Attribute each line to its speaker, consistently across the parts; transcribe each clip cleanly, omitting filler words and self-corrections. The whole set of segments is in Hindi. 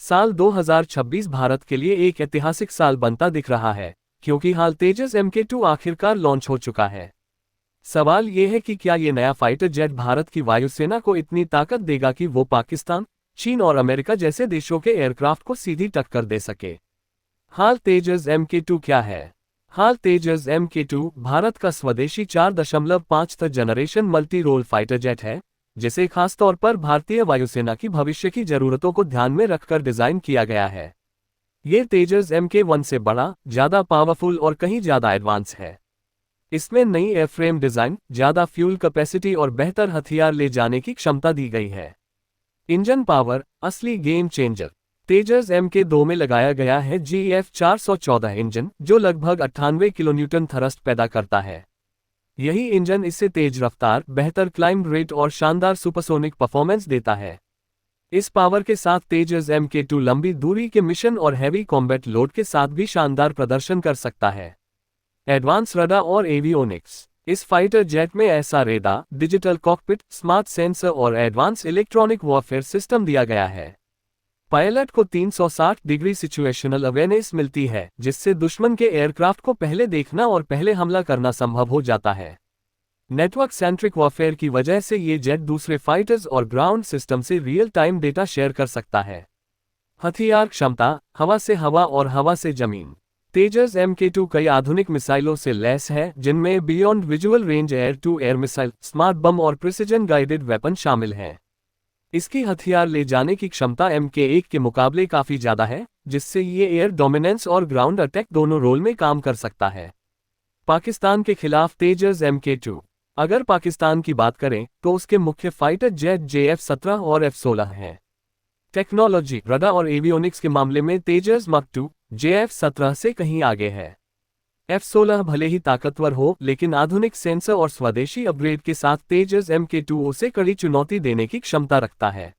Speaker 1: साल 2026 भारत के लिए एक ऐतिहासिक साल बनता दिख रहा है, क्योंकि हाल तेजस MK2 आखिरकार लॉन्च हो चुका है। सवाल ये है कि क्या ये नया फाइटर जेट भारत की वायुसेना को इतनी ताकत देगा कि वो पाकिस्तान, चीन और अमेरिका जैसे देशों के एयरक्राफ्ट को सीधी टक्कर दे सके। हाल तेजस MK2 क्या है? हाल तेजस MK2 भारत का स्वदेशी 4.5 generation multi role fighter jet है, जिसे खासतौर पर भारतीय वायुसेना की भविष्य की जरूरतों को ध्यान में रखकर डिजाइन किया गया है। ये तेजस MK1 से बड़ा, ज्यादा पावरफुल और कहीं ज्यादा एडवांस है। इसमें नई एयरफ्रेम डिजाइन, ज्यादा फ्यूल कैपेसिटी और बेहतर हथियार ले जाने की क्षमता दी गई है। इंजन पावर असली गेम चेंजर। तेजस MK2 में लगाया गया है GF 414 इंजन, जो लगभग 98 किलोन्यूटन थ्रस्ट पैदा करता है। यही इंजन इससे तेज रफ्तार, बेहतर क्लाइंब रेट और शानदार सुपरसोनिक परफॉर्मेंस देता है। इस पावर के साथ तेजस MK2 लंबी दूरी के मिशन और हैवी कॉम्बैट लोड के साथ भी शानदार प्रदर्शन कर सकता है। एडवांस रडार और एवियोनिक्स। इस फाइटर जेट में ऐसा radar, digital cockpit, smart sensor और एडवांस इलेक्ट्रॉनिक वॉरफेयर सिस्टम दिया गया है। पायलट को 360 डिग्री सिचुएशनल अवेयरनेस मिलती है, जिससे दुश्मन के एयरक्राफ्ट को पहले देखना और पहले हमला करना संभव हो जाता है। नेटवर्क सेंट्रिक वॉरफेयर की वजह से ये जेट दूसरे फाइटर्स और ग्राउंड सिस्टम से रियल टाइम डेटा शेयर कर सकता है। हथियार क्षमता, हवा से हवा और हवा से जमीन। तेजस MK2 कई आधुनिक मिसाइलों से लैस है, जिनमें beyond visual range air to air missile, smart bomb और प्रिसिजन गाइडेड वेपन शामिल हैं। इसकी हथियार ले जाने की क्षमता MK1 के मुकाबले काफी ज्यादा है, जिससे ये एयर डोमिनेंस और ग्राउंड अटैक दोनों रोल में काम कर सकता है। पाकिस्तान के खिलाफ तेजस MK2। अगर पाकिस्तान की बात करें तो उसके मुख्य फाइटर जेट JF-17 और F-16 हैं। टेक्नोलॉजी, रडार और एवियोनिक्स के मामले में तेजस MK2 JF-17 से कहीं आगे है। F-16 भले ही ताकतवर हो, लेकिन आधुनिक सेंसर और स्वदेशी अपग्रेड के साथ तेजस MK2 उसे कड़ी चुनौती देने की क्षमता रखता है।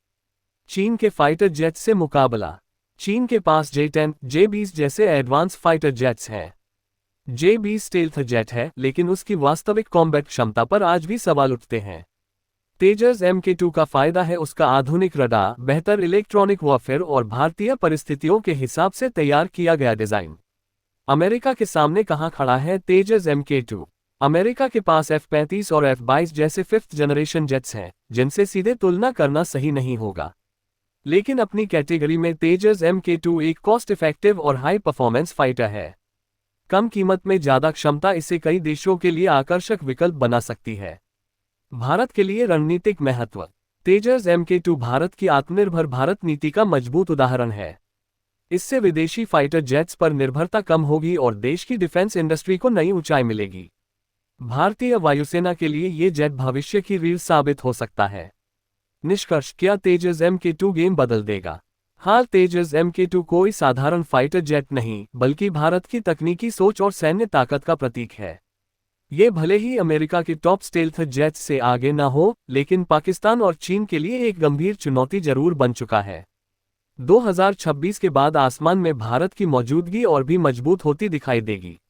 Speaker 1: चीन के फाइटर जेट से मुकाबला। चीन के पास J-10, J-20 जैसे एडवांस फाइटर जेट्स हैं। J-20 स्टेल्थ जेट है, लेकिन उसकी वास्तविक कॉम्बैट क्षमता पर आज भी सवाल उठते हैं। तेजस MK2 का फायदा है उसका आधुनिक रडार, बेहतर इलेक्ट्रॉनिक वॉरफेयर और भारतीय परिस्थितियों के हिसाब से तैयार किया गया डिजाइन। अमेरिका के सामने कहां खड़ा है तेजस MK2? अमेरिका के पास F-35 और F-22 जैसे 5th जनरेशन जेट्स हैं, जिनसे सीधे तुलना करना सही नहीं होगा। लेकिन अपनी कैटेगरी में तेजस MK2 एक कॉस्ट इफेक्टिव और हाई परफॉर्मेंस फाइटर है। कम कीमत में ज्यादा क्षमता इसे कई देशों के लिए आकर्षक विकल्प बना सकती है। भारत के लिए रणनीतिक महत्व। तेजस MK2 भारत की आत्मनिर्भर भारत नीति का मजबूत उदाहरण है। इससे विदेशी फाइटर जेट्स पर निर्भरता कम होगी और देश की डिफेंस इंडस्ट्री को नई ऊंचाई मिलेगी। भारतीय वायुसेना के लिए ये जेट भविष्य की रीढ़ साबित हो सकता है। निष्कर्ष, क्या तेजस MK2 गेम बदल देगा? हाल तेजस MK2 कोई साधारण फाइटर जेट नहीं, बल्कि भारत की तकनीकी सोच और सैन्य ताकत का प्रतीक है। ये भले ही अमेरिका के टॉप स्टेल्थ जेट्स से आगे न हो, लेकिन पाकिस्तान और चीन के लिए एक गंभीर चुनौती जरूर बन चुका है। 2026 के बाद आसमान में भारत की मौजूदगी और भी मजबूत होती दिखाई देगी।